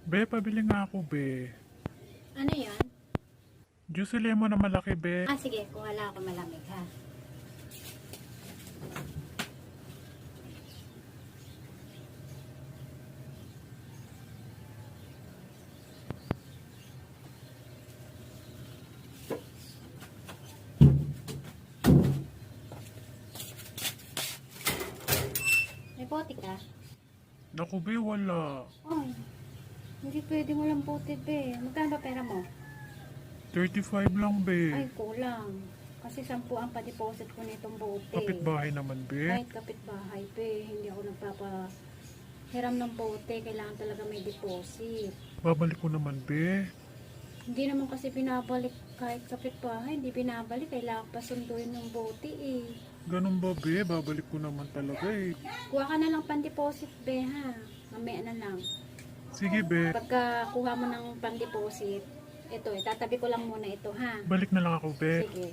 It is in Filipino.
Be, pabili nga ako, be. Ano yan? Juicy lemon na malaki, be. Ah, sige. Kuha lang ako malamig, ha? May bote ka? Naku, be, wala. Ay, hindi pwede walang bote, be. Magkano ba pera mo? 35 lang, be. Ay, kulang. Kasi 10 ang pa-deposit ko nitong bote. Kapitbahay naman, be. Kahit kapitbahay, be. Hindi ako nagpapahiram ng bote. Kailangan talaga may deposit. Babalik ko naman, be. Hindi naman kasi binabalik kahit kapitbahay. Hindi binabalik. Kailangan pa sunduin ng bote, eh. Ganun ba, be? Babalik ko naman talaga, eh. Kuha ka na lang pan-deposit, be, ha? Mamaya na lang. Sige, be. Pagka kuha mo ng pan-deposit, ito, tatabi ko lang muna ito, ha? Balik na lang ako, be. Sige.